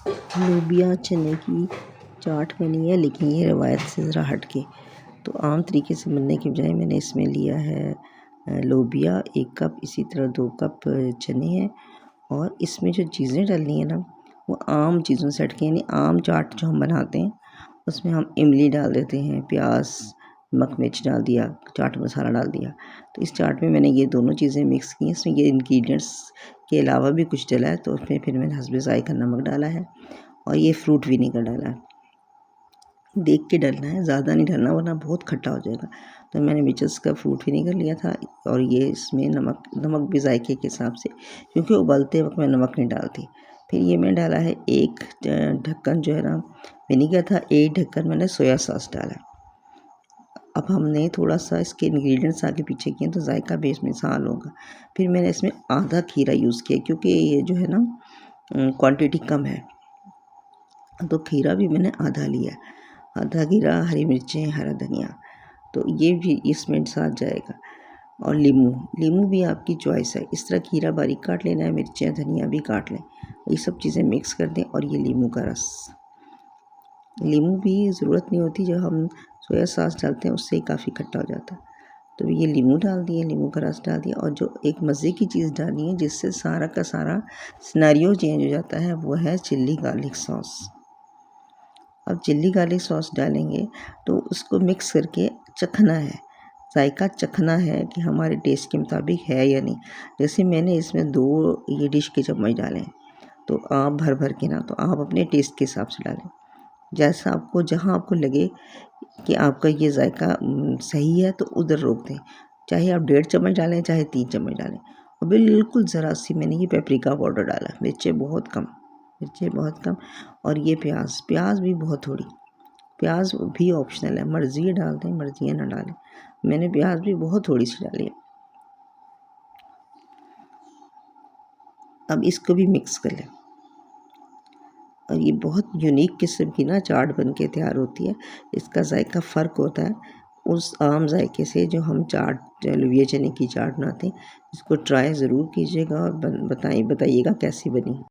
लोबिया चने की चाट बनी है, लेकिन ये रवायत से ज़रा हट के। तो आम तरीके से बनने के बजाय मैंने इसमें लिया है लोबिया 1 कप, इसी तरह 2 कप चने हैं। और इसमें जो चीज़ें डालनी है ना, वो आम चीज़ों से हट के, यानी आम चाट जो हम बनाते हैं उसमें हम इमली डाल देते हैं, प्याज, नमक मिर्च डाल दिया, चाट मसाला डाल दिया। तो इस चाट में मैंने ये दोनों चीज़ें मिक्स की हैं। इसमें ये इंग्रेडिएंट्स के अलावा भी कुछ डला है, तो उसमें फिर मैंने हस्बे ज़ायक़ा नमक डाला है और ये फ्रूट विनेगर डाला है। देख के डालना है, ज़्यादा नहीं डालना वरना बहुत खट्टा हो जाएगा। तो मैंने मिचेस का फ्रूट विनेगर लिया था और ये इसमें नमक भी जायके के हिसाब से, क्योंकि उबलते वक्त मैं नमक नहीं डालती। फिर ये मैंने डाला है 1 ढक्कन जो है ना विनेगर था, 1 ढक्कन मैंने सोया सॉस डाला। अब हमने थोड़ा-सा इसके इंग्रेडिएंट्स आगे पीछे किए तो जायका भी इसमें साल होगा। फिर मैंने इसमें आधा खीरा यूज़ किया, क्योंकि ये जो है ना क्वांटिटी कम है, तो खीरा भी मैंने आधा लिया। आधा खीरा, हरी मिर्चें, हरा धनिया, तो ये भी इसमें साथ जाएगा। और नींबू भी आपकी चॉइस है। इस तरह खीरा बारीक काट लेना है, मिर्चें, धनिया भी काट लें। ये सब चीज़ें मिक्स कर दें और ये नींबू का रस। नींबू भी ज़रूरत नहीं होती, जब हम सोया सॉस डालते हैं उससे ही काफ़ी खट्टा हो जाता है। तो ये नींबू डाल दिए, नींबू का रस डाल दिया, और जो एक मज़े की चीज़ डालनी है जिससे सारा का सारा सिनेरियो चेंज हो जाता है, वो है चिल्ली गार्लिक सॉस। अब चिल्ली गार्लिक सॉस डालेंगे तो उसको मिक्स करके चखना है, जायका चखना है कि हमारे टेस्ट के मुताबिक है या नहीं। जैसे मैंने इसमें 2 ये डिश के चम्मच डाले, तो आप भर के ना, तो आप अपने टेस्ट के हिसाब से डालें। जैसा आपको, जहाँ आपको लगे कि आपका ये जायका सही है तो उधर रोक दें। चाहे आप 1.5 चम्मच डालें, चाहे 3 चम्मच डालें। और बिल्कुल ज़रा सी मैंने ये पेपरिका पाउडर डाला, मिर्चें बहुत कम। और ये प्याज भी बहुत थोड़ी। प्याज भी ऑप्शनल है, मर्ज़ी है डाल दें, मर्ज़ी है ना डालें। मैंने प्याज भी बहुत थोड़ी सी डाली है। अब इसको भी मिक्स कर लें। और ये बहुत यूनिक किस्म की ना चाट बन के तैयार होती है। इसका जायका फ़र्क होता है उस आम जायके से जो हम चाट लोबिया चने की चाट बनाते हैं। इसको ट्राई ज़रूर कीजिएगा और बताइएगा कैसी बनी।